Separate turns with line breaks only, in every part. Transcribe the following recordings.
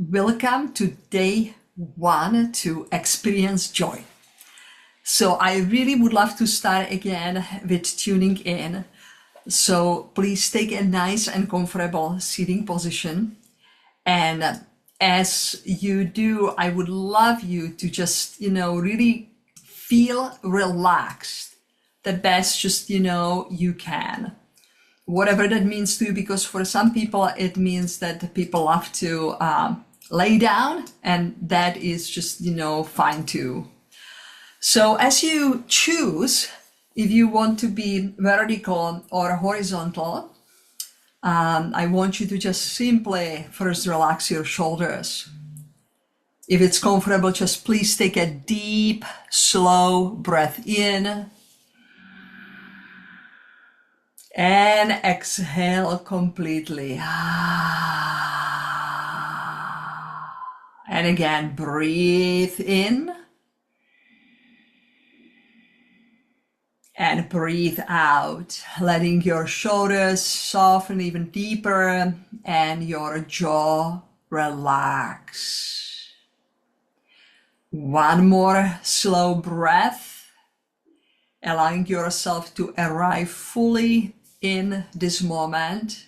Welcome to day 1 to experience joy. So I really would love to start again with tuning in. So please take a nice and comfortable seating position. And as you do, I would love you to just, really feel relaxed the best you can. Whatever that means to you, because for some people it means that people love to lay down, and that is just fine too. So as you choose, if you want to be vertical or horizontal, I want you to just simply first relax your shoulders. If it's comfortable, just please take a deep, slow breath in. And exhale completely. And again, breathe in. And breathe out, letting your shoulders soften even deeper and your jaw relax. One more slow breath, allowing yourself to arrive fully in this moment.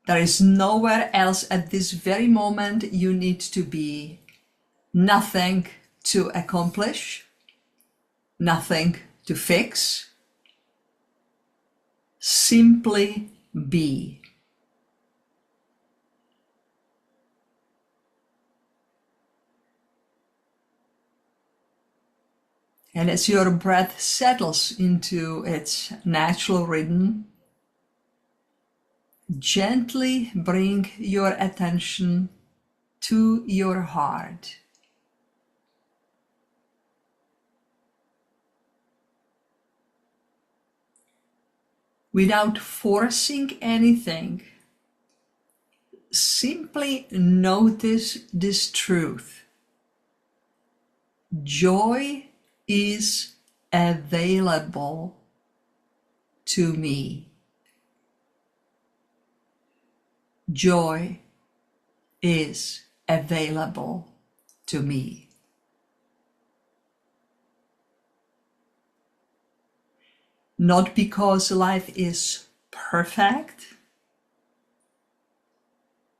There is nowhere else at this very moment you need to be. Nothing to accomplish, nothing to fix. Simply be. And as your breath settles into its natural rhythm, gently bring your attention to your heart. Without forcing anything, simply notice this truth. Joy is available to me. Joy is available to me. Not because life is perfect,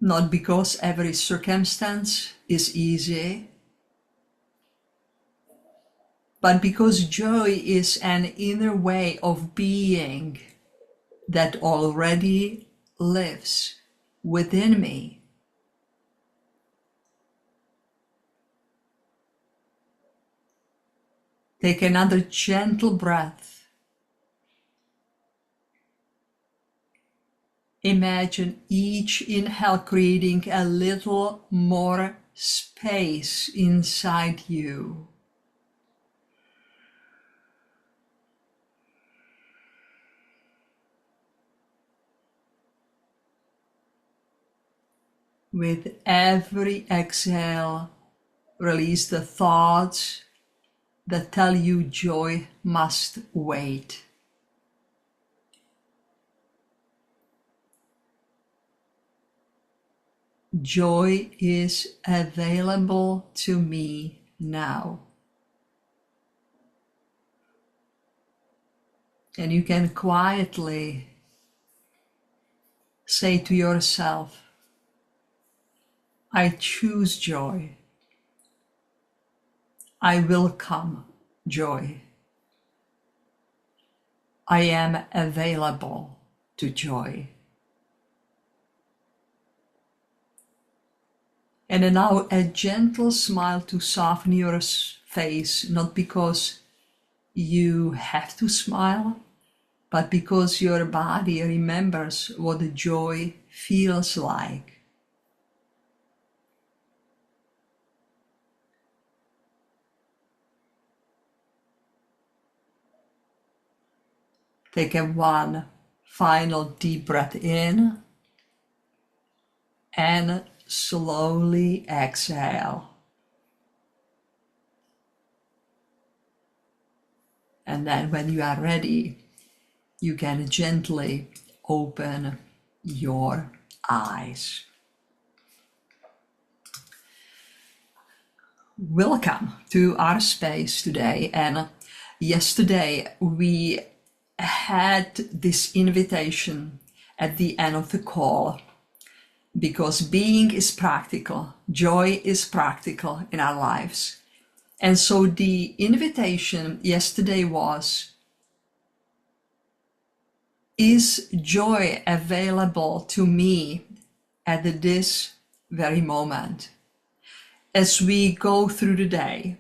not because every circumstance is easy, but because joy is an inner way of being that already lives within me. Take another gentle breath. Imagine each inhale creating a little more space inside you. With every exhale, release the thoughts that tell you joy must wait. Joy is available to me now. And you can quietly say to yourself, I choose joy. I welcome joy. I am available to joy. And allow a gentle smile to soften your face, not because you have to smile, but because your body remembers what the joy feels like. Take one final deep breath in and slowly exhale. And then when you are ready, you can gently open your eyes. Welcome to our space today. And yesterday we had this invitation at the end of the call because being is practical, joy is practical in our lives. And so the invitation yesterday was, is joy available to me at this very moment? As we go through the day,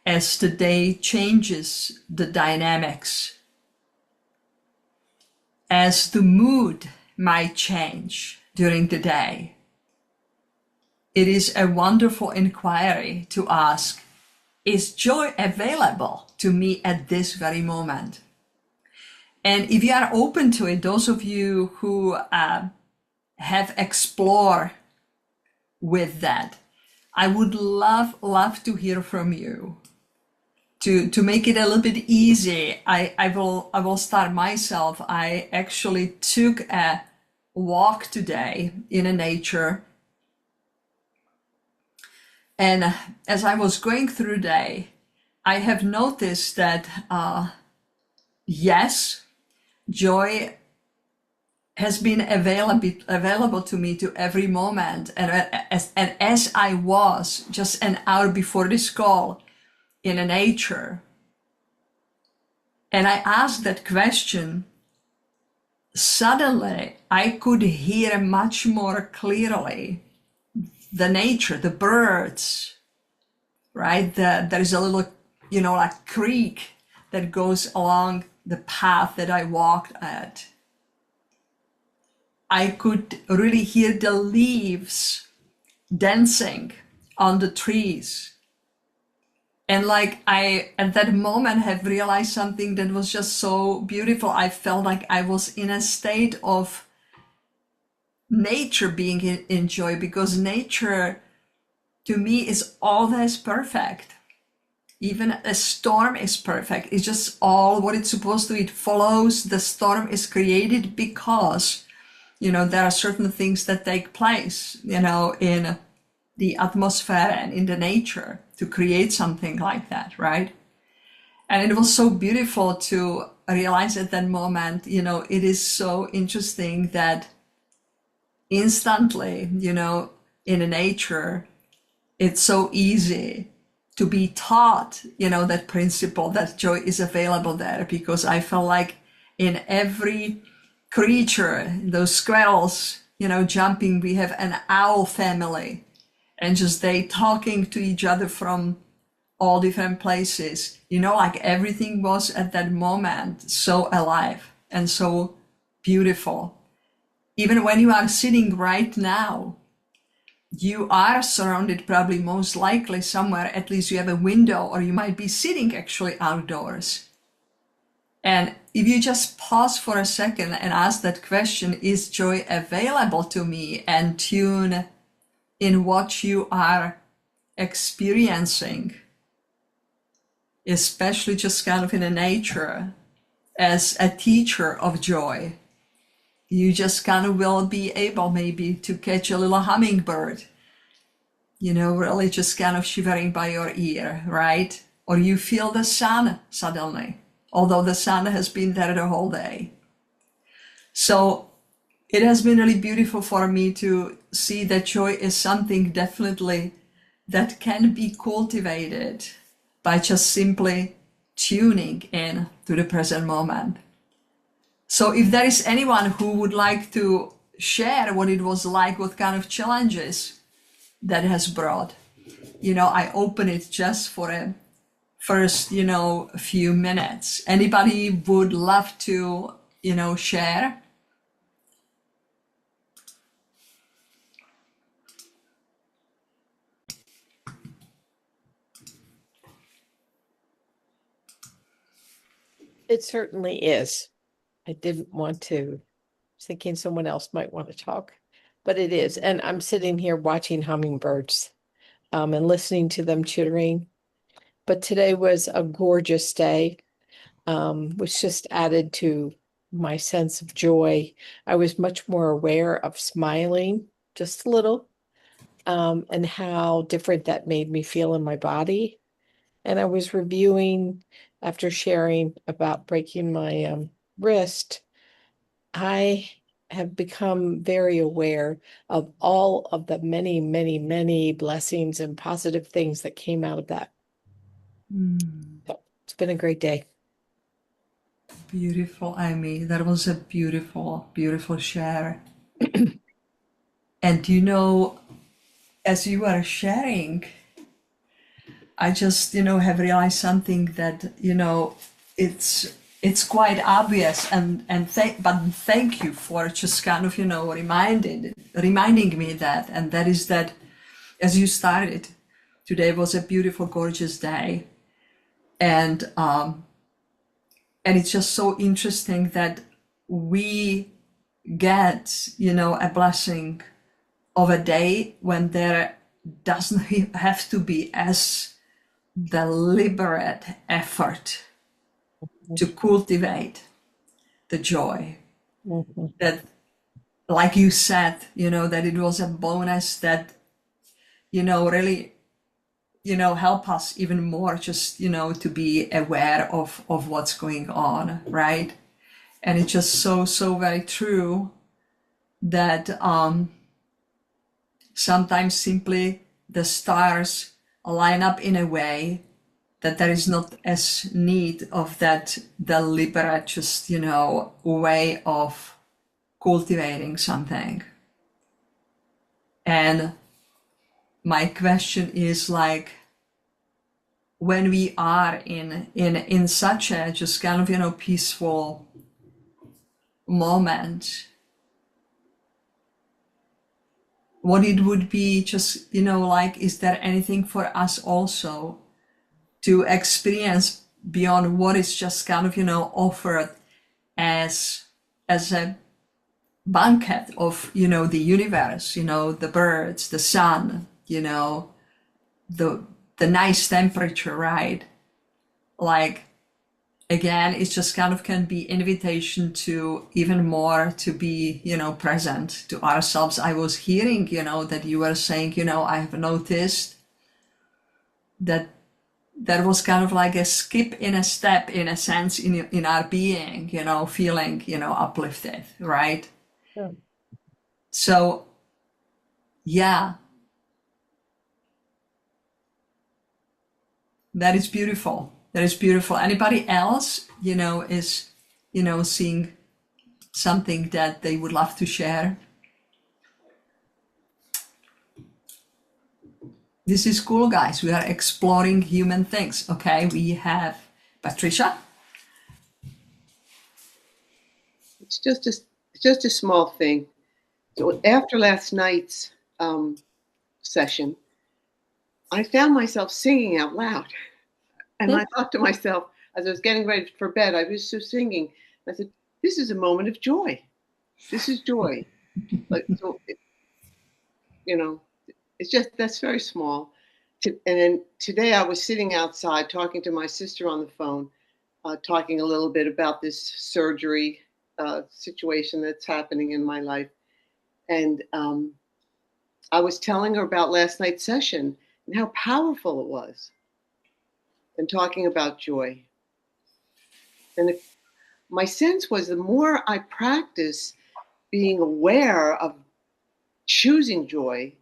as the day changes the dynamics, as the mood might change during the day, it is a wonderful inquiry to ask, is joy available to me at this very moment? And if you are open to it, those of you who have explored with that, I would love to hear from you. To make it a little bit easy, I will start myself. I actually took a walk today in the nature. And as I was going through the day, I have noticed that, yes, joy has been available to me to every moment. And as I was just an hour before this call in a nature, and I asked that question, suddenly I could hear much more clearly the nature, the birds, right? There is a little, like creek that goes along the path that I walked at. I could really hear the leaves dancing on the trees. And like I, at that moment, have realized something that was just so beautiful. I felt like I was in a state of nature being in joy, because nature to me is always perfect. Even a storm is perfect. It's just all what it's supposed to be. It follows. The storm is created because there are certain things that take place, in the atmosphere and in the nature to create something like that, right? And it was so beautiful to realize at that moment, it is so interesting that instantly, in the nature, it's so easy to be taught, that principle that joy is available there, because I felt like in every creature, those squirrels, jumping, we have an owl family, and just they talking to each other from all different places, like everything was at that moment so alive and so beautiful. Even when you are sitting right now, you are surrounded, probably most likely somewhere, at least you have a window, or you might be sitting actually outdoors. And if you just pause for a second and ask that question, is joy available to me, and tune in what you are experiencing, especially just kind of in the nature, as a teacher of joy, you just kind of will be able maybe to catch a little hummingbird, really just kind of shivering by your ear, right? Or you feel the sun suddenly, although the sun has been there the whole day. So it has been really beautiful for me to see that joy is something definitely that can be cultivated by just simply tuning in to the present moment. So if there is anyone who would like to share what it was like, what kind of challenges that has brought, I open it just for a first, few minutes. Anybody would love to, share?
It certainly is. I didn't want to, thinking someone else might want to talk, but it is. And I'm sitting here watching hummingbirds and listening to them chittering. But today was a gorgeous day, which just added to my sense of joy. I was much more aware of smiling, just a little. and how different that made me feel in my body. And I was reviewing after sharing about breaking my wrist. I have become very aware of all of the many, many, many blessings and positive things that came out of that. So it's been a great day.
Beautiful, Amy. That was a beautiful, beautiful share. And as you were sharing, I just, have realized something that, it's quite obvious but thank you for just kind of, reminding me that, and that is that as you started, today was a beautiful, gorgeous day. And it's just so interesting that we get, a blessing of a day when there doesn't have to be as deliberate effort to cultivate the joy.
Mhm.
That, like you said, that it was a bonus that, really, help us even more just, to be aware of what's going on, right? And it's just so very true that sometimes simply the stars line up in a way that there is not as need of that deliberate just way of cultivating something. And my question is, like, when we are in such a just kind of peaceful moment, what it would be just like, is there anything for us also to experience beyond what is just kind of offered as a banquet of the universe, the birds, the sun, the nice temperature, right? Like, again, it's just kind of can be invitation to even more to be present to ourselves. I was hearing that you were saying, I have noticed that there was kind of like a skip in a step, in a sense, in our being, feeling uplifted, right?
Yeah.
So yeah, that is beautiful. That is beautiful. Anybody else is seeing something that they would love to share? This is cool, guys. We are exploring human things. Okay, we have Patricia.
It's just a small thing. So after last night's session, I found myself singing out loud, and I thought to myself as I was getting ready for bed, I was just singing. I said, "This is a moment of joy. This is joy." Like so, it's just that's very small. And then today I was sitting outside talking to my sister on the phone, talking a little bit about this surgery situation that's happening in my life. And I was telling her about last night's session and how powerful it was, and talking about joy. And my sense was the more I practice being aware of choosing joy,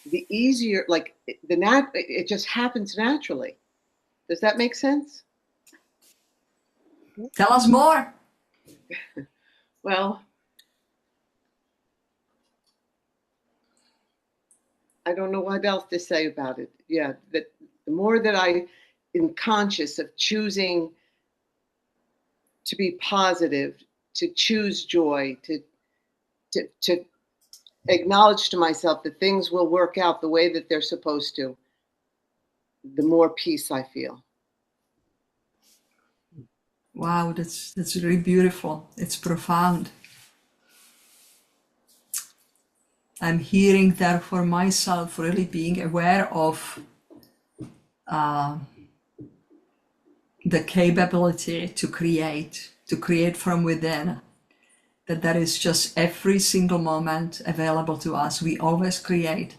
the easier, like it just happens naturally. Does that make sense?
Tell us more.
Well, I don't know what else to say about it. Yeah, that the more that I am conscious of choosing to be positive, to choose joy, to acknowledge to myself that things will work out the way that they're supposed to, the more peace I feel.
Wow, that's really beautiful. It's profound. I'm hearing that for myself, really being aware of the capability to create from within, that there is just every single moment available to us. We always create.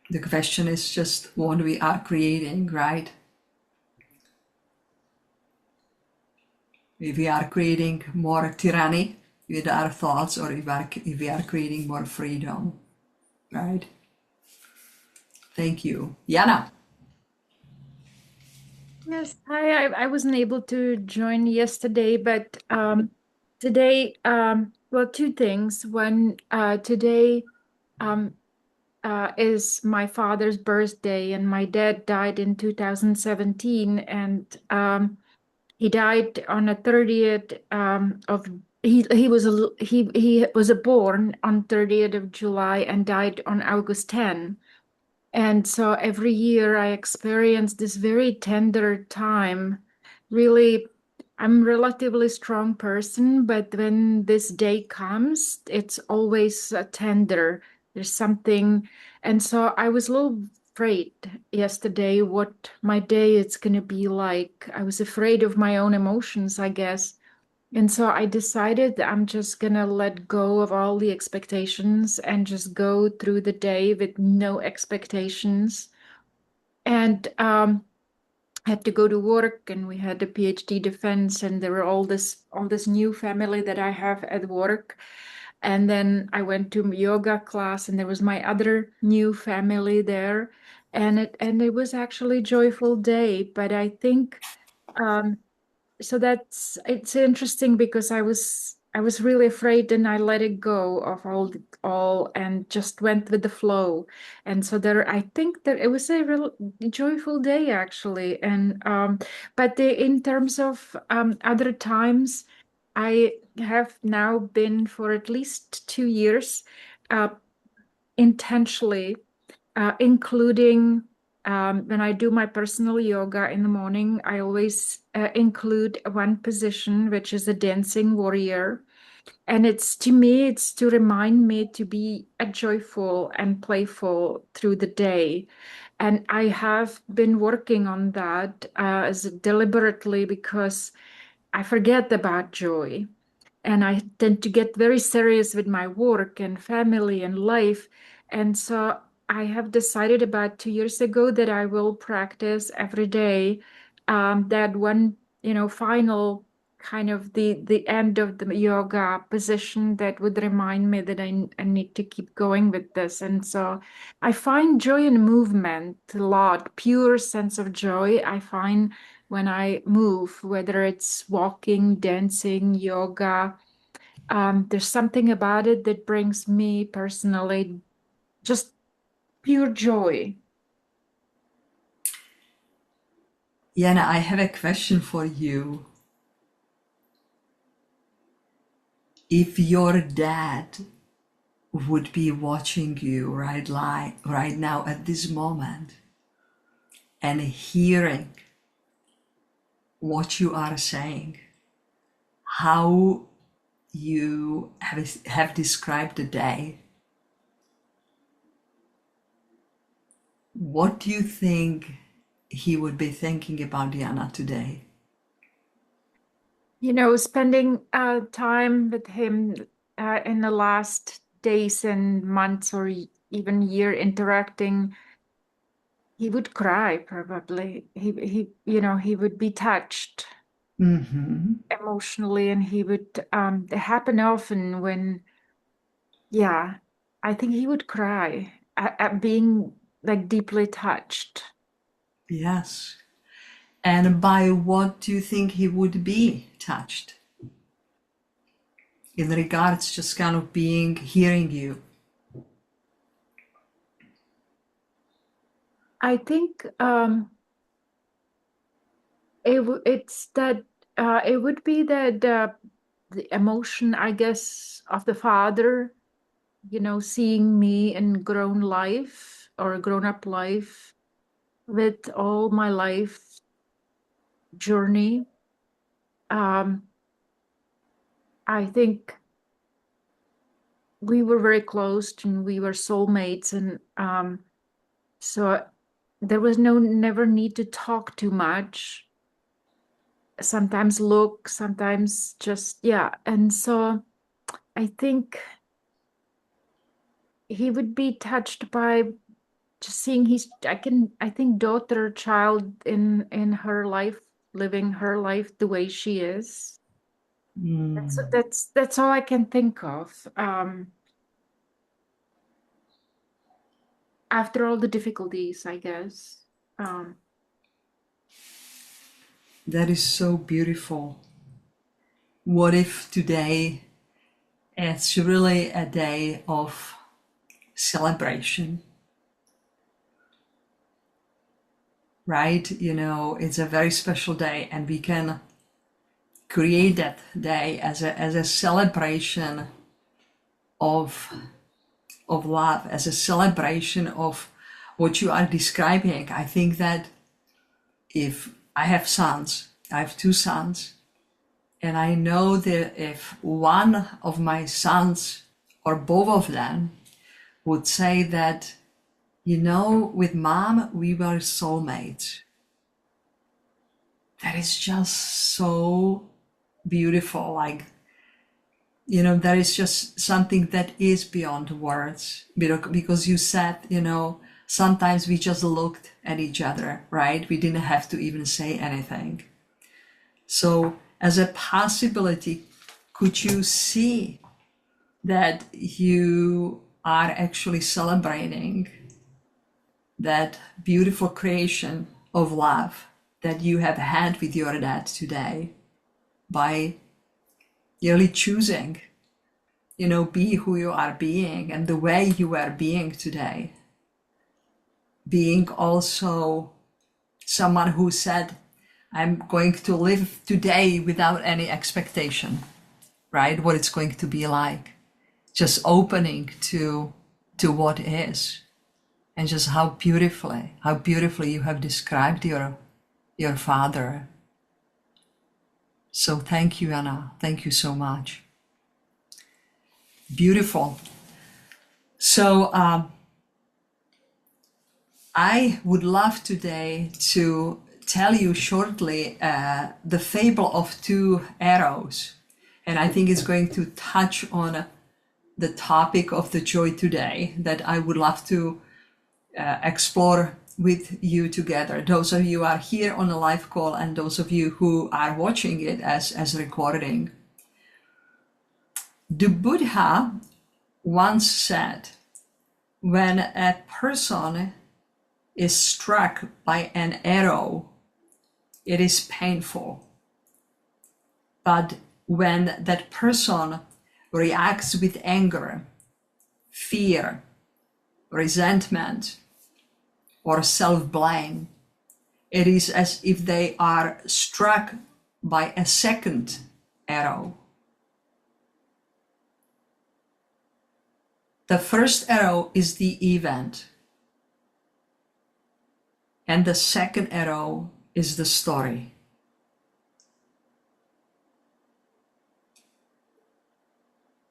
The question is just what we are creating, right? If we are creating more tyranny with our thoughts, or if we are creating more freedom, right? Thank you. Jana.
Yes, hi. I wasn't able to join yesterday, but today, well, two things. One, today um, is my father's birthday, and my dad died in 2017, and he died on the 30th of he was born on 30th of July and died on August 10. And so every year I experience this very tender time. Really, I'm a relatively strong person, but when this day comes, it's always tender. There's something. And so I was a little afraid yesterday what my day is going to be like. I was afraid of my own emotions, I guess. And so I decided that I'm just gonna let go of all the expectations and just go through the day with no expectations. And had to go to work, and we had the PhD defense, and there were all this new family that I have at work. And then I went to yoga class, and there was my other new family there, and it was actually a joyful day. But I think so it's interesting because I was really afraid, and I let it go of all and just went with the flow. And so there I think that it was a real joyful day actually. And but in terms of other times, I have now been for at least 2 years uh, intentionally including when I do my personal yoga in the morning, I always include one position, which is a dancing warrior. And it's to me, it's to remind me to be joyful and playful through the day. And I have been working on that as deliberately because I forget about joy. And I tend to get very serious with my work and family and life. And so I have decided about 2 years ago that I will practice every day that one, final kind of the end of the yoga position that would remind me that I need to keep going with this. And so I find joy in movement a lot, pure sense of joy. I find when I move, whether it's walking, dancing, yoga, there's something about it that brings me personally just pure joy.
Jana, I have a question for you. If your dad would be watching you right now at this moment and hearing what you are saying, how you have described the day, what do you think he would be thinking about Jana today?
Spending time with him in the last days and months or even year interacting, he would cry probably. He would be touched
Mm-hmm.
emotionally, and he would it happen often when, yeah, I think he would cry at being like deeply touched.
Yes. And by what do you think he would be touched? In regards just kind of hearing you.
I think it's that it would be that the emotion, I guess, of the father, seeing me in grown life or grown up life with all my life journey. I think we were very close and we were soulmates, and so there was never need to talk too much. sometimes look, sometimes just, yeah. And so I think he would be touched by just seeing I think daughter, child in her life, living her life the way she is. That's all I can think of. After all the difficulties, I guess. Um,
That is so beautiful. What if today it's really a day of celebration, right? You know, it's a very special day, and we can create that day as a celebration of love, as a celebration of what you are describing. I think that if I have sons, I have two sons, and I know that if one of my sons or both of them would say that, you know, with mom, we were soulmates. That is just so beautiful. Like, you know, that is just something that is beyond words. Because you said, you know, sometimes we just looked at each other, right? We didn't have to even say anything. So, as a possibility, could you see that you are actually celebrating that beautiful creation of love that you have had with your dad today by really choosing, you know, be who you are being and the way you are being today? Being also someone who said, I'm going to live today without any expectation, right? What it's going to be like. Just opening to what is. And just how beautifully you have described your father. So thank you, Anna. Thank you so much. Beautiful. So I would love today to tell you shortly the fable of two arrows. And I think it's going to touch on the topic of the joy today that I would love to explore with you together. Those of you who are here on a live call and those of you who are watching it as recording. The Buddha once said, when a person is struck by an arrow, it is painful. But when that person reacts with anger, fear, resentment, or self-blame, it is as if they are struck by a second arrow. The first arrow is the event, and the second arrow is the story.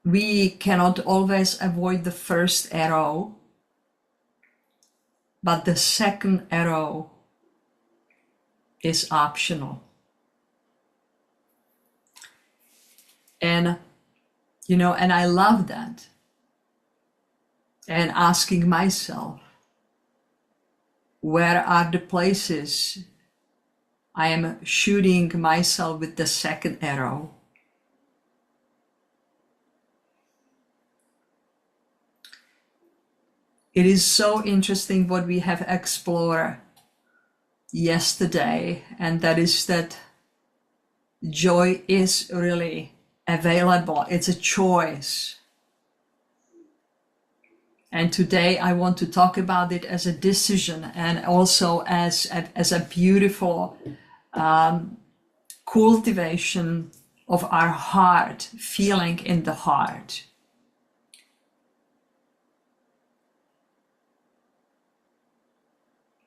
We cannot always avoid the first arrow, but the second arrow is optional. And, you know, and I love that. And asking myself, where are the places I am shooting myself with the second arrow? It is so interesting what we have explored yesterday, and that is that joy is really available. It's a choice. And today I want to talk about it as a decision and also as a beautiful cultivation of our heart, feeling in the heart.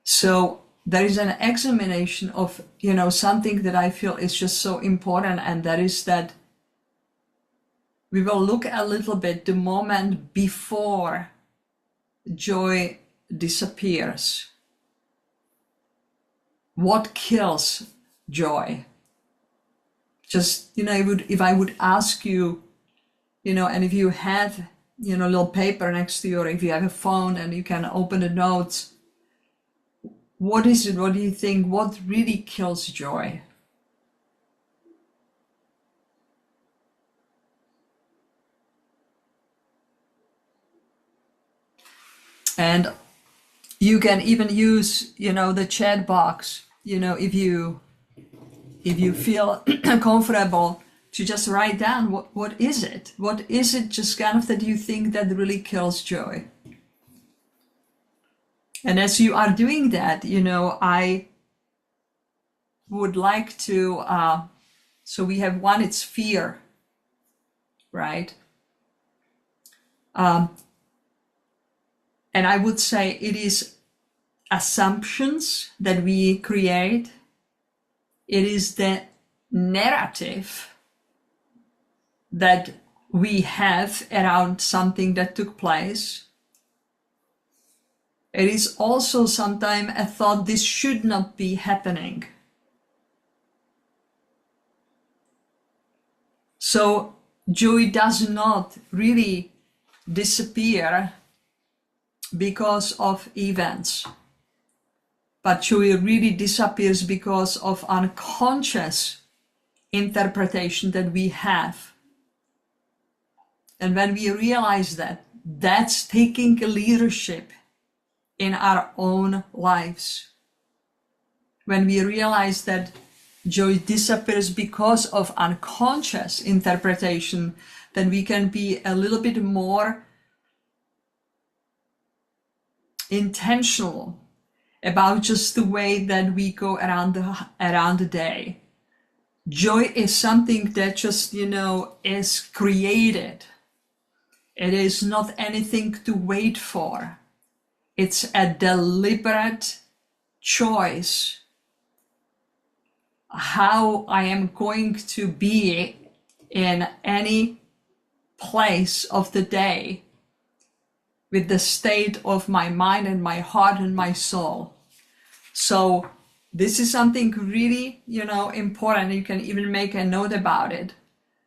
So there is an examination of, you know, something that I feel is just so important, and that is that we will look a little bit the moment before joy disappears. What kills joy? Just, if I would ask you, and if you have, a little paper next to you, or if you have a phone and you can open the notes, what is it? What do you think? What really kills joy? And you can even use, the chat box, if you feel comfortable to just write down what is it? What is it just kind of that you think that really kills joy? And as you are doing that, I would like to, so we have one, it's fear, right? And I would say it is assumptions that we create. It is the narrative that we have around something that took place. It is also sometimes a thought, this should not be happening. So joy does not really disappear because of events, but joy really disappears because of unconscious interpretation that we have. And when we realize that, that's taking leadership in our own lives. When we realize that joy disappears because of unconscious interpretation, then we can be a little bit more intentional about just the way that we go around the day. Joy is something that just, is created. It is not anything to wait for. It's a deliberate choice how I am going to be in any place of the day with the state of my mind and my heart and my soul. So this is something really, important. You can even make a note about it.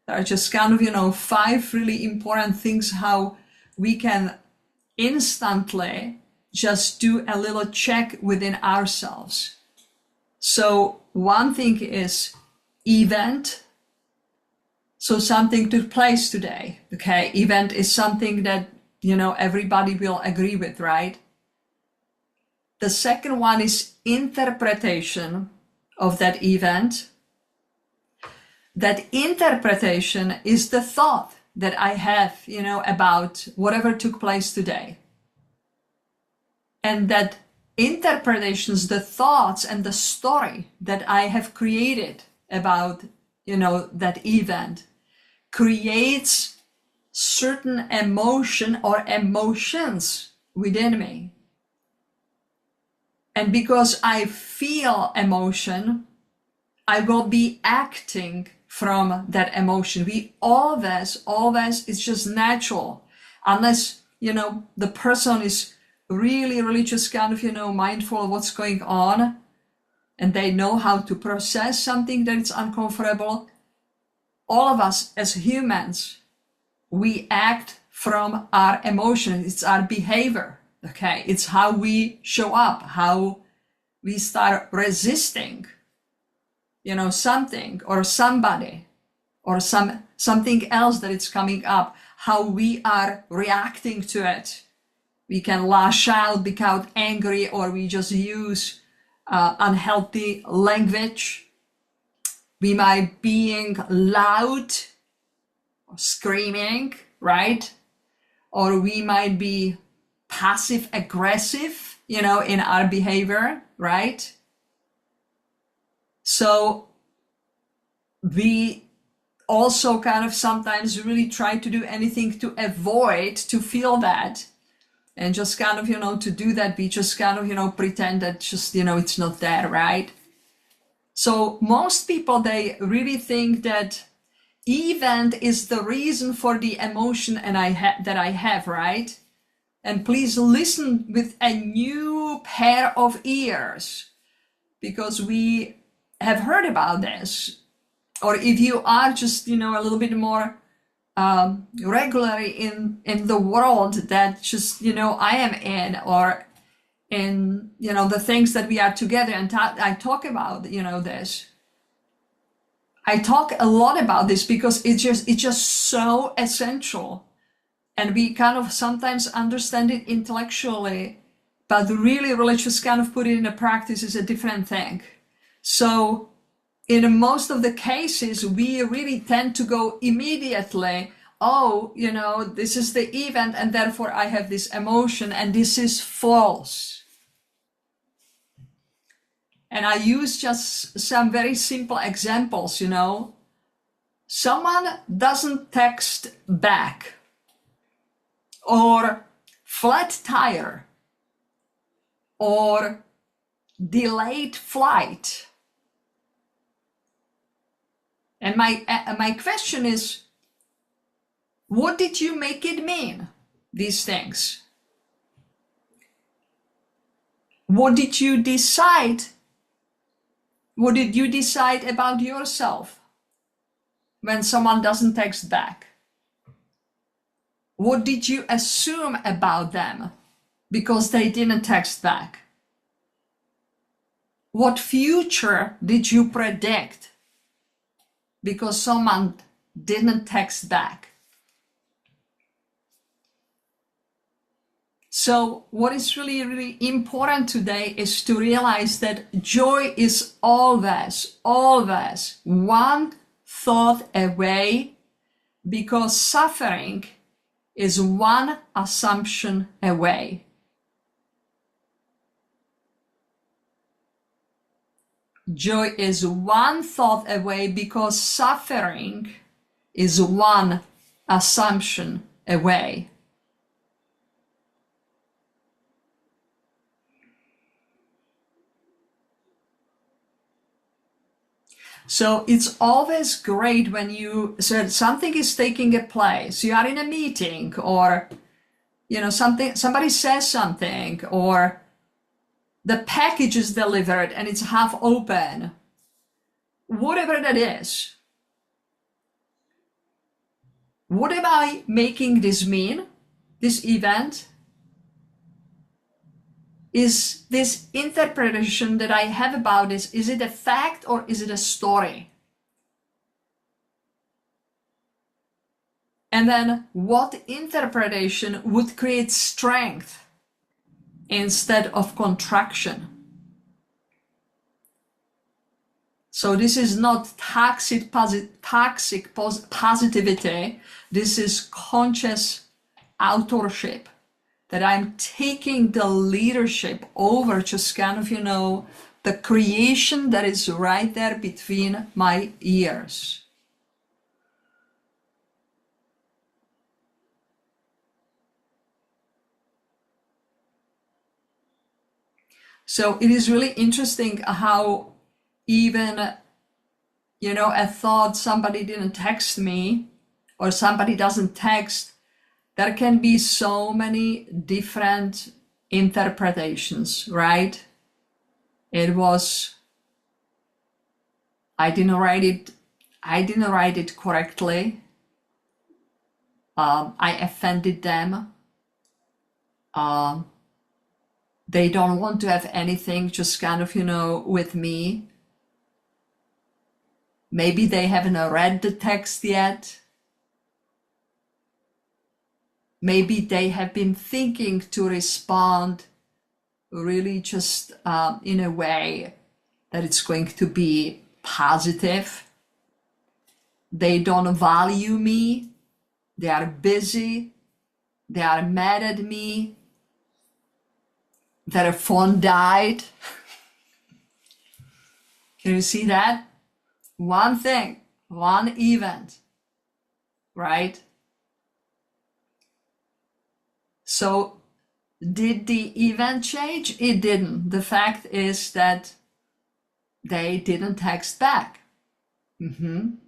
There are just kind of, 5 really important things how we can instantly just do a little check within ourselves. So one thing is event. So something took place today. Okay, event is something that, everybody will agree with, right? The second one is interpretation of that event. That interpretation is the thought that I have, about whatever took place today. And that interpretations, the thoughts and the story that I have created about, that event creates certain emotion or emotions within me. And because I feel emotion, I will be acting from that emotion. We always, it's just natural, unless, the person is really just kind of, mindful of what's going on, and they know how to process something that is uncomfortable. All of us as humans, we act from our emotions. It's our behavior. Okay, it's how we show up, how we start resisting, something or somebody or something else that is coming up, how we are reacting to it. We can lash out, become angry, or we just use unhealthy language. We might being loud, or screaming, right? Or we might be passive aggressive, in our behavior, right? So we also kind of sometimes really try to do anything to avoid to feel that. And just kind of, to do that, we just kind of, pretend that just, it's not there, right? So most people, they really think that event is the reason for the emotion that I have, right? And please listen with a new pair of ears, because we have heard about this. or if you are just, a little bit more regularly in the world that just, I am in, or in, the things that we are together, and I talk about, this. I talk a lot about this because it's just so essential. And we kind of sometimes understand it intellectually, but really just kind of put it into practice is a different thing. So in most of the cases, we really tend to go immediately, oh, this is the event and therefore I have this emotion, and this is false. And I use just some very simple examples, Someone doesn't text back, or flat tire, or delayed flight. And my question is, what did you make it mean, these things? What did you decide? What did you decide about yourself when someone doesn't text back? What did you assume about them because they didn't text back? What future did you predict because someone didn't text back? So what is really important today is to realize that joy is always one thought away, because suffering is one assumption away. Joy is one thought away, because suffering is one assumption away. So it's always great when something is taking a place, you are in a meeting, or somebody says something, or the package is delivered and it's half open, whatever that is. What am I making this mean, this event? Is this interpretation that I have about this, is it a fact or is it a story? And then what interpretation would create strength instead of contraction? So this is not toxic positivity. This is conscious authorship, that I'm taking the leadership over just kind of, the creation that is right there between my ears. So it is really interesting how even, a thought, somebody didn't text me, or somebody doesn't text, there can be so many different interpretations, right? It was, I didn't write it correctly. I offended them. They don't want to have anything just kind of, with me. Maybe they haven't read the text yet. Maybe they have been thinking to respond really just in a way that it's going to be positive. They don't value me. They are busy. They are mad at me. Their phone died. Can you see that? One thing, one event, right? So did the event change? It didn't. The fact is that they didn't text back. Did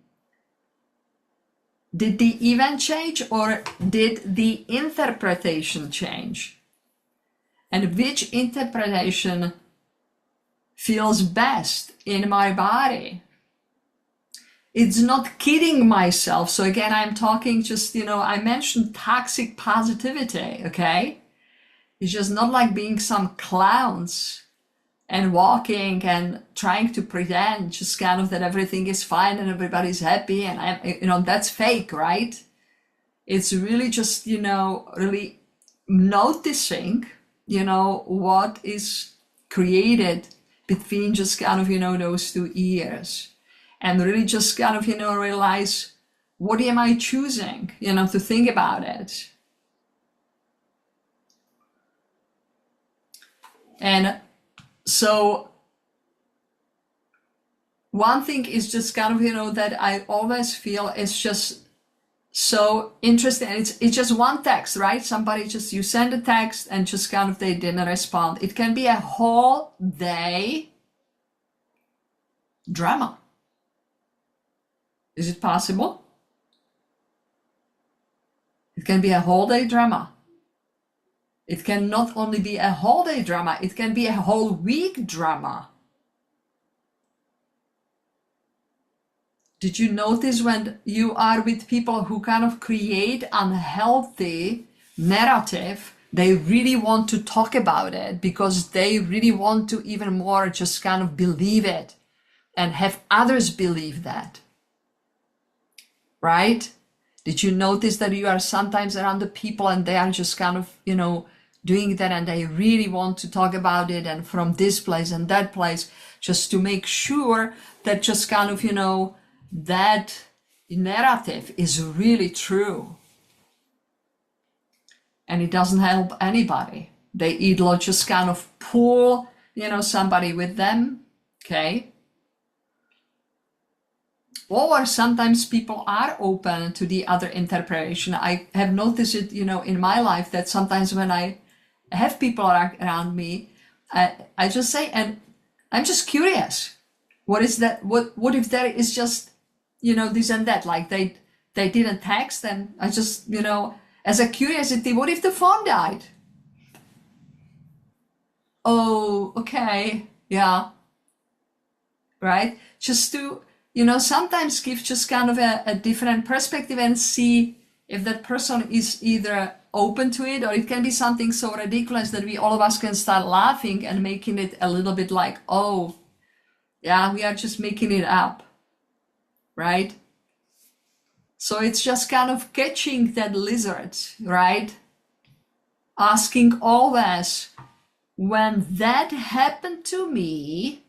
the event change, or did the interpretation change? And which interpretation feels best in my body? it's not kidding myself. So again, I'm talking just, I mentioned toxic positivity, okay? It's just not like being some clowns and walking and trying to pretend just kind of that everything is fine and everybody's happy and that's fake, right? It's really just, really noticing, what is created between just kind of, those two ears. And really just kind of, realize, what am I choosing, to think about it. And so one thing is just kind of, that I always feel is just so interesting. And it's just one text, right? Somebody you send a text and just kind of they didn't respond. It can be a whole day drama. Is it possible? It can be a whole day drama. It can not only be a whole day drama, it can be a whole week drama. Did you notice when you are with people who kind of create unhealthy narrative, they really want to talk about it because they really want to even more just kind of believe it and have others believe that, right? Did you notice that you are sometimes around the people and they are just kind of, doing that and they really want to talk about it and from this place and that place just to make sure that just kind of, that narrative is really true. And it doesn't help anybody. They either just kind of pull, somebody with them, okay? Or sometimes people are open to the other interpretation. I have noticed it, in my life that sometimes when I have people around me, I just say, and I'm just curious, what is that? What if there is just, this and that, like they didn't text, and I just, as a curiosity, what if the phone died? Oh, okay, yeah, right? Just to, sometimes give just kind of a different perspective and see if that person is either open to it, or it can be something so ridiculous that all of us can start laughing and making it a little bit like, oh, yeah, we are just making it up, right? So it's just kind of catching that lizard, right? Asking always, when that happened to me,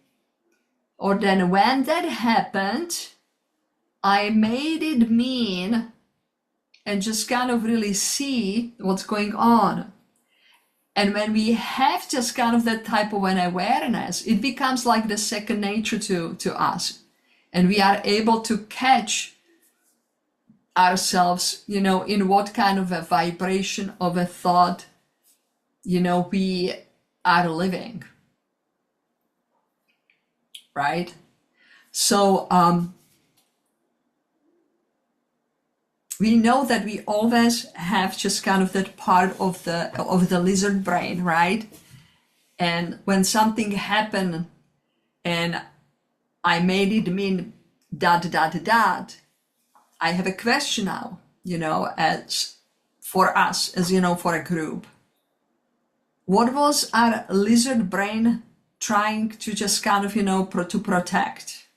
or then when that happened, I made it mean, and just kind of really see what's going on. And when we have just kind of that type of an awareness, it becomes like the second nature to us. And we are able to catch ourselves, in what kind of a vibration of a thought, we are living. Right? So, we know that we always have just kind of that part of the lizard brain, right? And when something happened and I made it mean ... I have a question now, as for us, as for a group. What was our lizard brain trying to just kind of, to protect?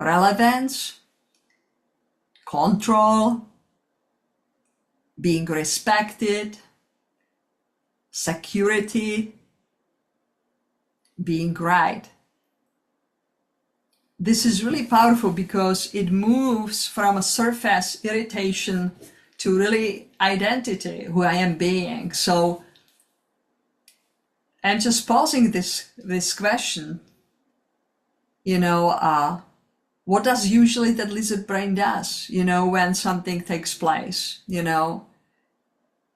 Relevance, control, being respected, security, being right. This is really powerful because it moves from a surface irritation to really identity, who I am being. So I'm just posing this question, what does usually that lizard brain does, when something takes place, and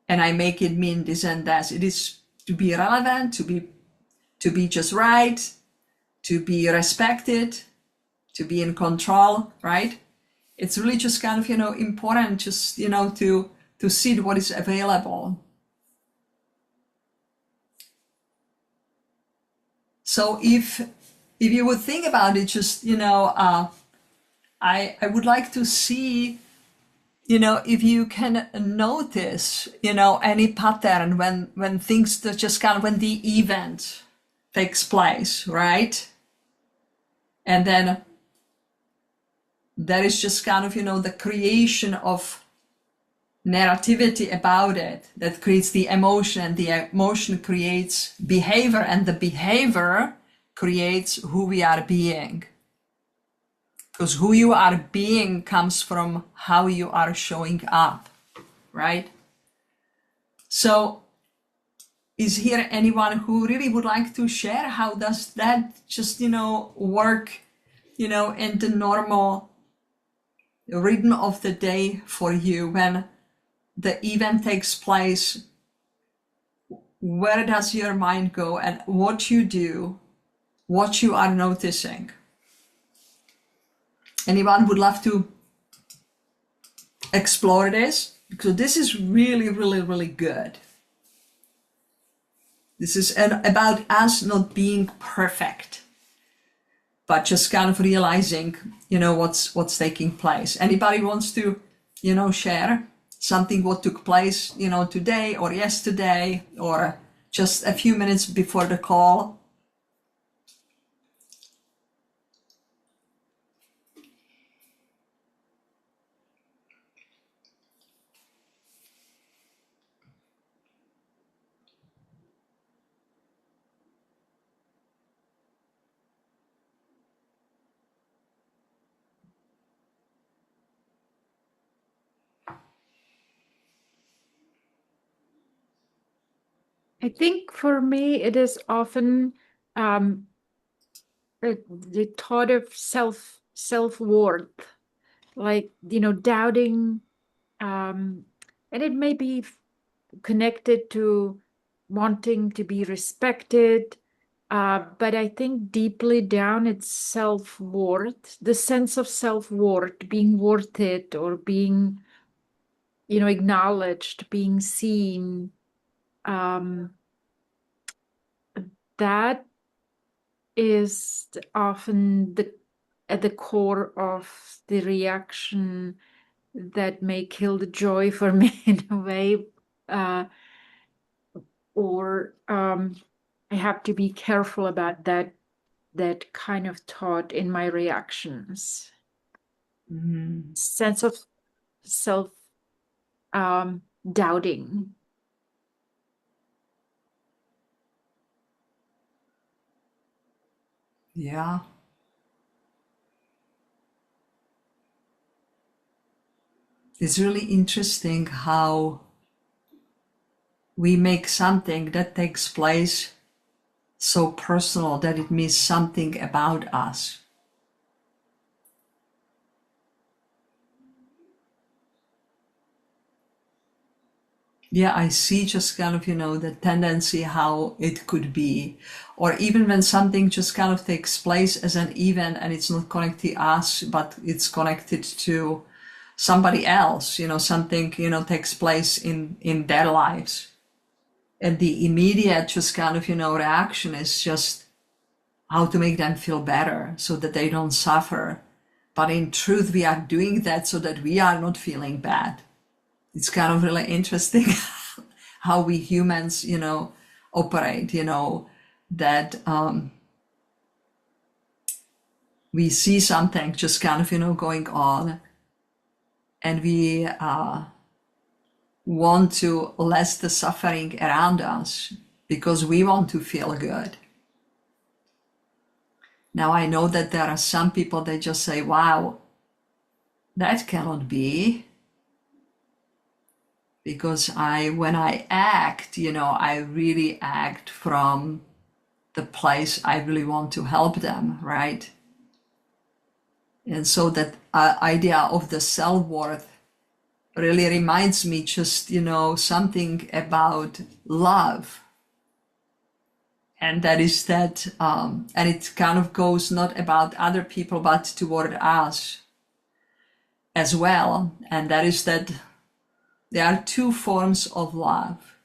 I make it mean this and that. It is to be relevant, to be just right, to be respected, to be in control, right? It's really just kind of, important just, to see what is available. So if you would think about it, just, I would like to see, if you can notice, any pattern when things that just kind of when the event takes place, right? And then there is just kind of, the creation of narrativity about it that creates the emotion, and the emotion creates behavior, and the behavior creates who we are being. Because who you are being comes from how you are showing up, right? So is here anyone who really would like to share how does that just, work, in the normal rhythm of the day for you when the event takes place? Where does your mind go, and what you do, what you are noticing? Anyone would love to explore this? Because this is really, really, really good. This is about us not being perfect, but just kind of realizing, what's taking place. Anybody wants to, share something what took place, today or yesterday or just a few minutes before the call?
I think for me, it is often um, the thought of self-worth, like, doubting, and it may be connected to wanting to be respected, but I think deeply down it's self-worth, the sense of self-worth, being worth it, or being, acknowledged, being seen. That is often at the core of the reaction that may kill the joy for me in a way. Or I have to be careful about that kind of thought in my reactions. Sense of self doubting.
Yeah. It's really interesting how we make something that takes place so personal that it means something about us. Yeah, I see just kind of, the tendency how it could be. Or even when something just kind of takes place as an event and it's not connected to us, but it's connected to somebody else, something, takes place in their lives. And the immediate just kind of, reaction is just how to make them feel better so that they don't suffer. But in truth, we are doing that so that we are not feeling bad. It's kind of really interesting how we humans, operate, that we see something just kind of, going on, and we want to less the suffering around us because we want to feel good. Now, I know that there are some people that just say, wow, that cannot be. Because when I act, I really act from the place I really want to help them, right? And so that idea of the self-worth really reminds me just, something about love. And that is that, and it kind of goes not about other people, but toward us as well. And that is that there are two forms of love.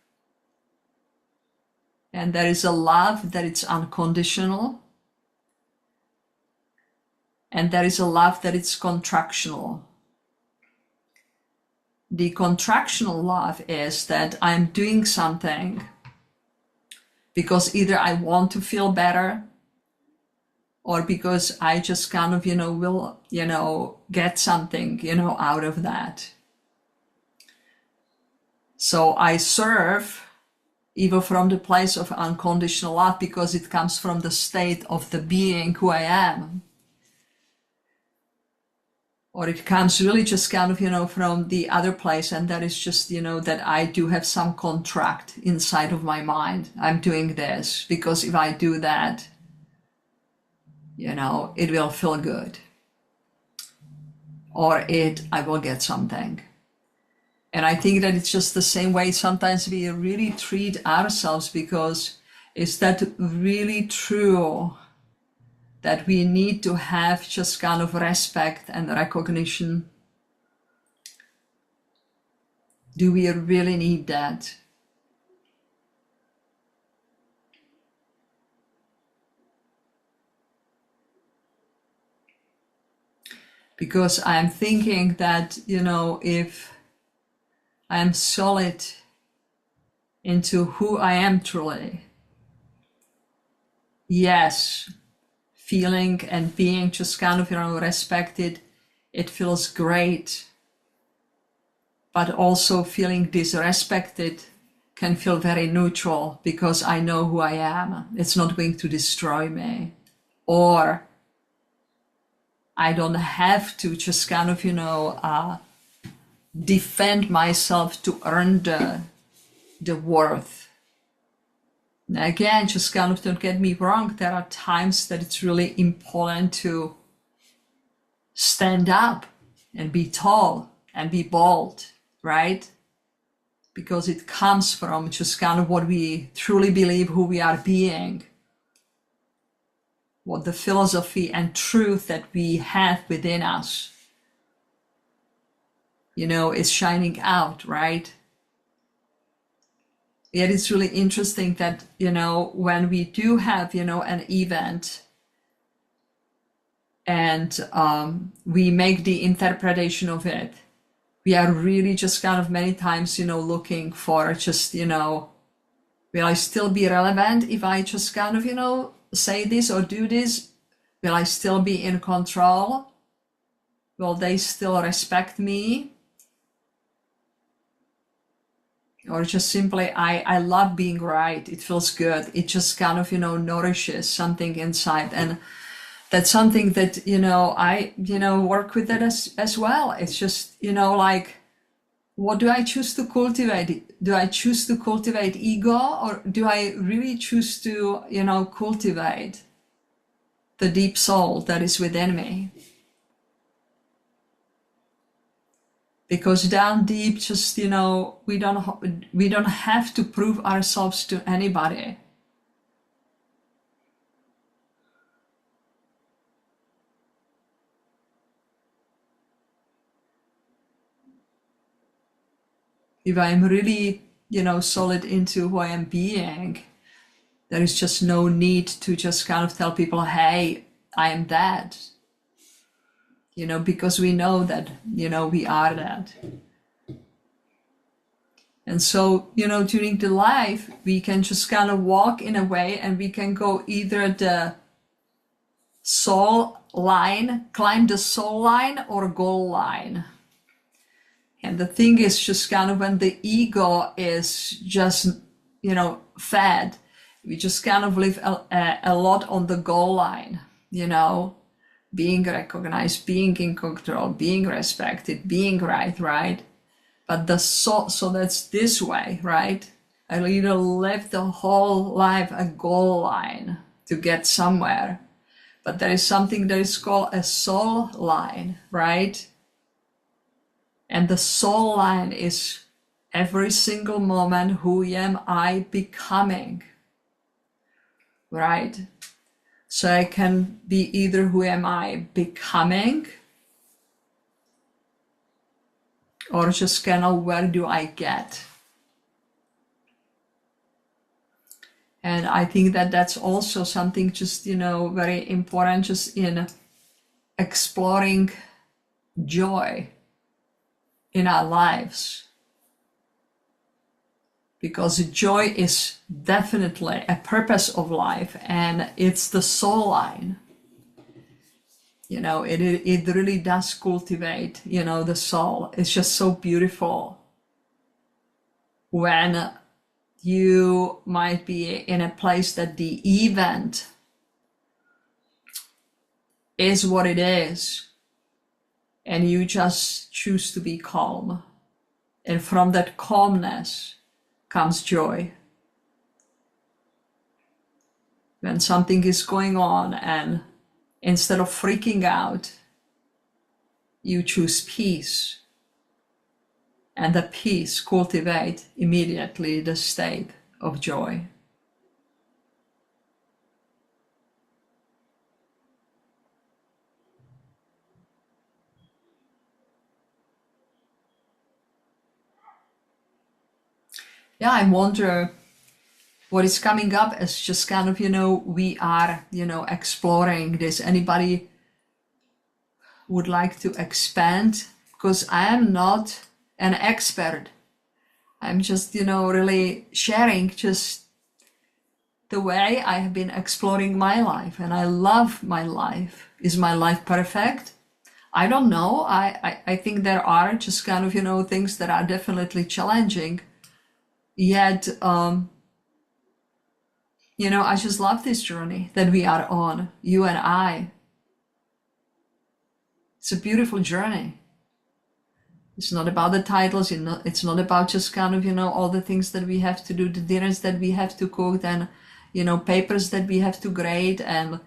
And there is a love that it's unconditional. And there is a love that it's contractional. The contractional love is that I'm doing something because either I want to feel better or because I just kind of, will, get something, out of that. So I serve even from the place of unconditional love because it comes from the state of the being who I am. Or it comes really just kind of, from the other place, and that is just, that I do have some contract inside of my mind. I'm doing this because if I do that, it will feel good. Or I will get something. And I think that it's just the same way sometimes we really treat ourselves, because is that really true that we need to have just kind of respect and recognition? Do we really need that? Because I'm thinking that, if I'm solid into who I am truly, yes, feeling and being just kind of, respected, it feels great. But also feeling disrespected can feel very neutral because I know who I am. It's not going to destroy me. Or I don't have to just kind of, defend myself to earn the worth. Now again, just kind of don't get me wrong. There are times that it's really important to stand up and be tall and be bold, right? Because it comes from just kind of what we truly believe who we are being, what the philosophy and truth that we have within us, is shining out, right? Yet it's really interesting that, when we do have, an event and we make the interpretation of it, we are really just kind of many times, looking for just, will I still be relevant if I just kind of, say this or do this? Will I still be in control? Will they still respect me? Or just simply, I love being right. It feels good. It just kind of, nourishes something inside. And that's something that, I, work with that as well. It's just, like, what do I choose to cultivate? Do I choose to cultivate ego, or do I really choose to, cultivate the deep soul that is within me? Because down deep, just, we don't have to prove ourselves to anybody. If I'm really, solid into who I am being, there is just no need to just kind of tell people, hey, I am that. Because we know that, we are that. And so, during the life, we can just kind of walk in a way, and we can go either the soul line, climb the soul line, or goal line. And the thing is just kind of when the ego is just, fed, we just kind of live a lot on the goal line, being recognized, being in control, being respected, being right? But the soul, so that's this way, right? I either live the whole life a goal line to get somewhere, but there is something that is called a soul line, right? And the soul line is every single moment, who am I becoming, right? So I can be either who am I becoming, or just kind of where do I get? And I think that that's also something just, very important just in exploring joy in our lives, because joy is definitely a purpose of life, and it's the soul line. You know, it really does cultivate, you know, the soul. It's just so beautiful when you might be in a place that the event is what it is, and you just choose to be calm. And from that calmness comes joy. When something is going on, and instead of freaking out, you choose peace, and the peace cultivate immediately the state of joy. Yeah, I wonder what is coming up as just kind of, you know, we are, you know, exploring this. Anybody would like to expand? Because I am not an expert. I'm just, you know, really sharing just the way I have been exploring my life, and I love my life. Is my life perfect? I don't know. I think there are just kind of, you know, things that are definitely challenging. Yet, you know, I just love this journey that we are on, you and I. It's a beautiful journey. It's not about the titles, it's not about just kind of, you know, all the things that we have to do, the dinners that we have to cook, and, you know, papers that we have to grade, and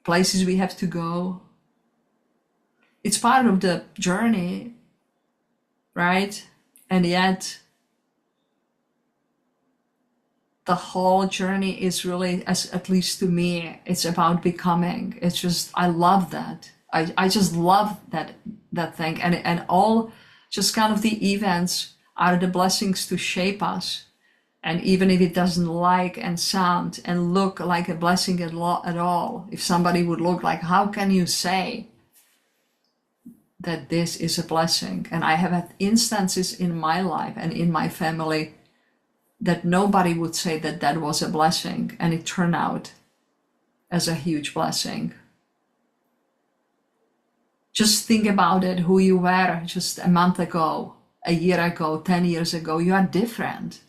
places we have to go. It's part of the journey, right? And yet, the whole journey is really, as at least to me, it's about becoming. It's just, I love that. I just love that thing, and all just kind of the events are the blessings to shape us. And even if it doesn't like and sound and look like a blessing at all, if somebody would look like, how can you say that this is a blessing? And I have had instances in my life and in my family that nobody would say that that was a blessing, and it turned out as a huge blessing. Just think about it, who you were just a month ago, a year ago, 10 years ago. You are different,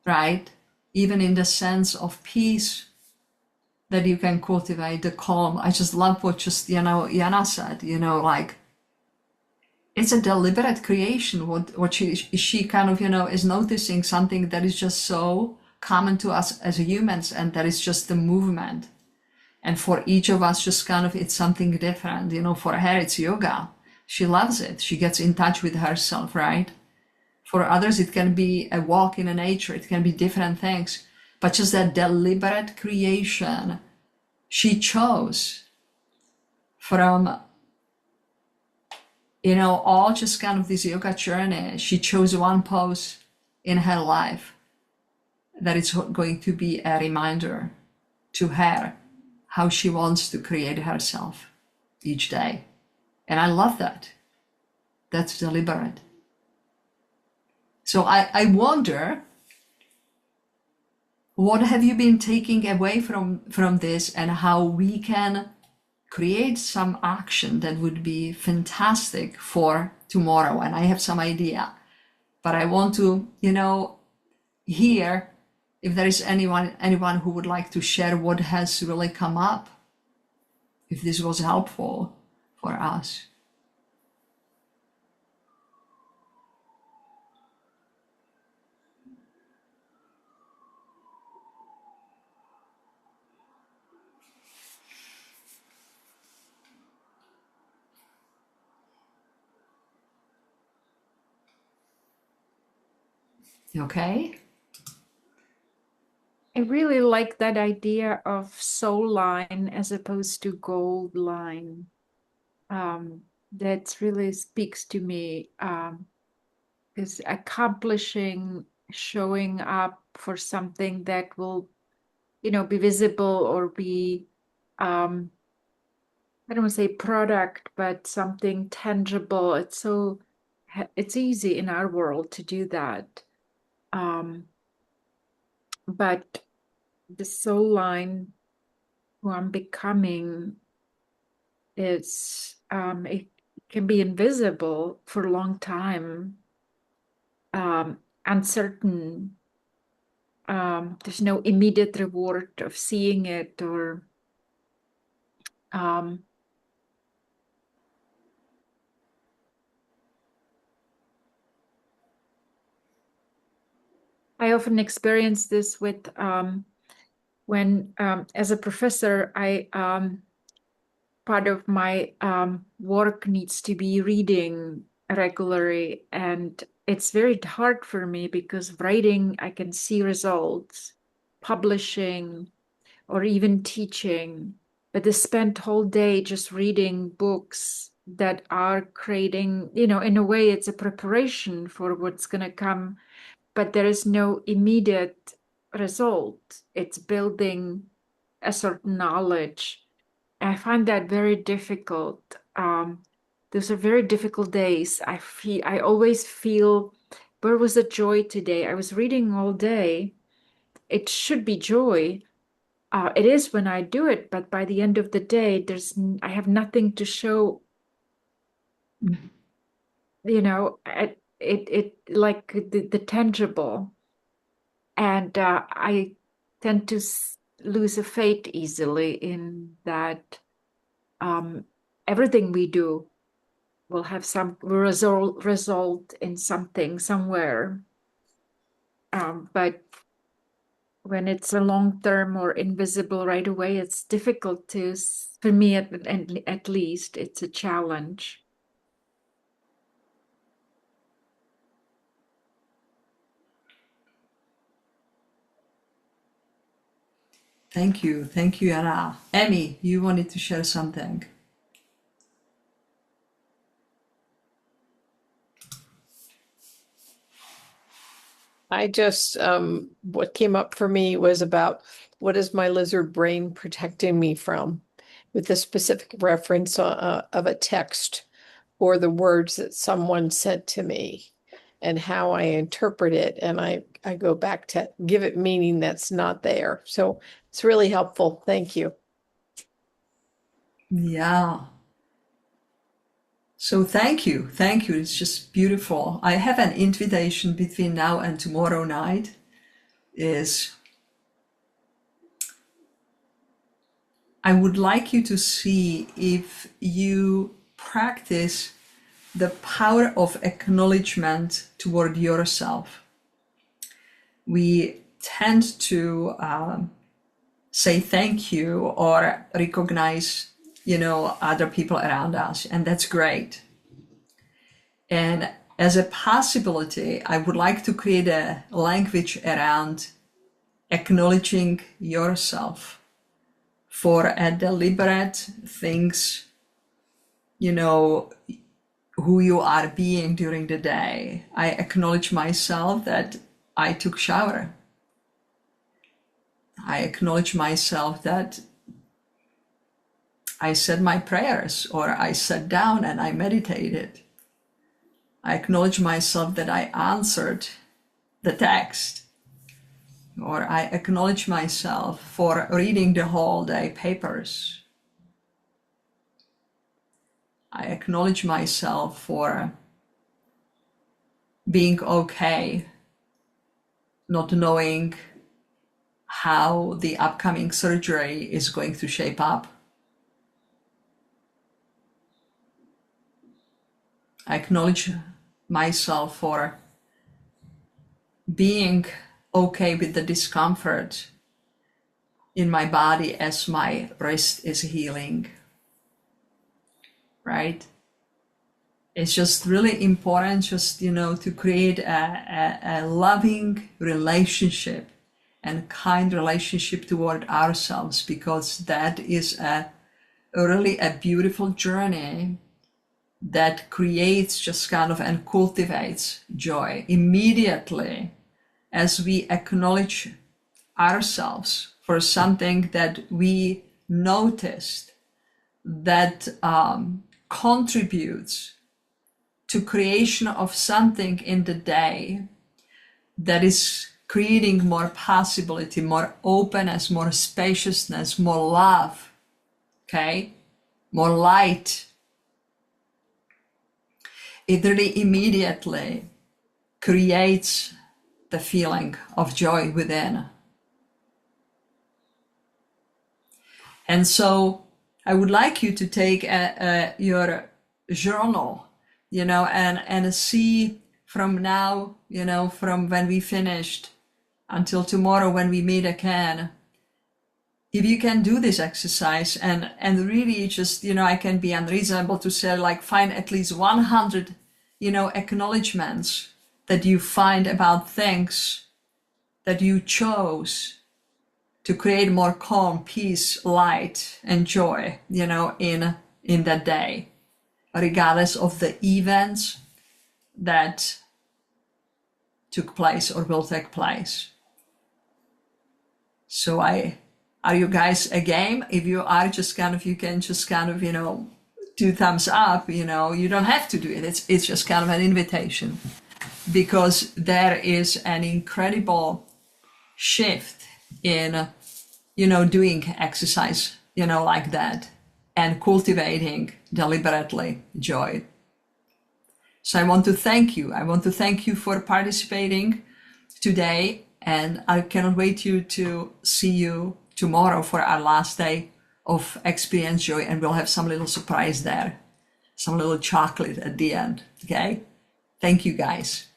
right? Even in the sense of peace that you can cultivate, the calm. I just love what just, you know, Yana said, you know, like, it's a deliberate creation. What she kind of, you know, is noticing something that is just so common to us as humans, and that is just the movement. And for each of us, just kind of, it's something different. You know, for her, it's yoga. She loves it. She gets in touch with herself, right? For others, it can be a walk in the nature. It can be different things. But just that deliberate creation, she chose from, you know, all just kind of this yoga journey. She chose one pose in her life that is going to be a reminder to her how she wants to create herself each day. And I love that. That's deliberate. So I wonder, what have you been taking away from this, and how we can create some action that would be fantastic for tomorrow? And I have some idea, but I want to, you know, hear if there is anyone who would like to share what has really come up, if this was helpful for us. Okay.
I really like that idea of soul line as opposed to gold line. That really speaks to me, is accomplishing, showing up for something that will be visible or be, I don't want to say product, but something tangible. It's easy in our world to do that. But the soul line, who I'm becoming, it can be invisible for a long time, uncertain. There's no immediate reward of seeing it, or I often experience this with when as a professor, part of my work needs to be reading regularly, and it's very hard for me because writing, I can see results, publishing, or even teaching, but to spend whole day just reading books that are creating, in a way, it's a preparation for what's going to come, but there is no immediate result. It's building a certain knowledge. I find that very difficult. Those are very difficult days. I always feel, where was the joy today? I was reading all day. It should be joy. It is when I do it, but by the end of the day, I have nothing to show. It like the tangible, and I tend to lose a faith easily in that. Everything we do will have some result in something somewhere, but when it's a long term or invisible right away, it's difficult for me at least, it's a challenge.
Thank you, Anna. Emmy, you wanted to share something.
I just, what came up for me was about what is my lizard brain protecting me from, with a specific reference of a text or the words that someone said to me and how I interpret it. And I go back to give it meaning that's not there. So it's really helpful. Thank you.
Yeah. So thank you. It's just beautiful. I have an invitation between now and tomorrow night. I would like you to see if you practice the power of acknowledgement toward yourself. We tend to say thank you or recognize, other people around us, and that's great. And as a possibility, I would like to create a language around acknowledging yourself for a deliberate things, who you are being during the day. I acknowledge myself that I took shower. I acknowledge myself that I said my prayers, or I sat down and I meditated. I acknowledge myself that I answered the text, or I acknowledge myself for reading the whole day papers. I acknowledge myself for being okay, not knowing how the upcoming surgery is going to shape up. I acknowledge myself for being okay with the discomfort in my body as my wrist is healing, right? It's just really important to create a loving relationship and kind relationship toward ourselves, because that is really a beautiful journey that creates just kind of and cultivates joy immediately as we acknowledge ourselves for something that we noticed that contributes to creation of something in the day that is creating more possibility, more openness, more spaciousness, more love, okay, more light, it really immediately creates the feeling of joy within. And so I would like you to take your journal, and see from now, from when we finished until tomorrow when we meet again, if you can do this exercise and really just, I can be unreasonable to say, like, find at least 100, acknowledgements that you find about things that you chose to create more calm, peace, light, and joy, in that day, regardless of the events that took place or will take place. So are you guys a game? If you are, you can just do thumbs up, you don't have to do it. It's just kind of an invitation, because there is an incredible shift in, doing exercise, like that, and cultivating deliberately joy. So I want to thank you. I want to thank you for participating today, and I cannot wait to see you tomorrow for our last day of Experience Joy, and we'll have some little surprise there, some little chocolate at the end, okay? Thank you, guys.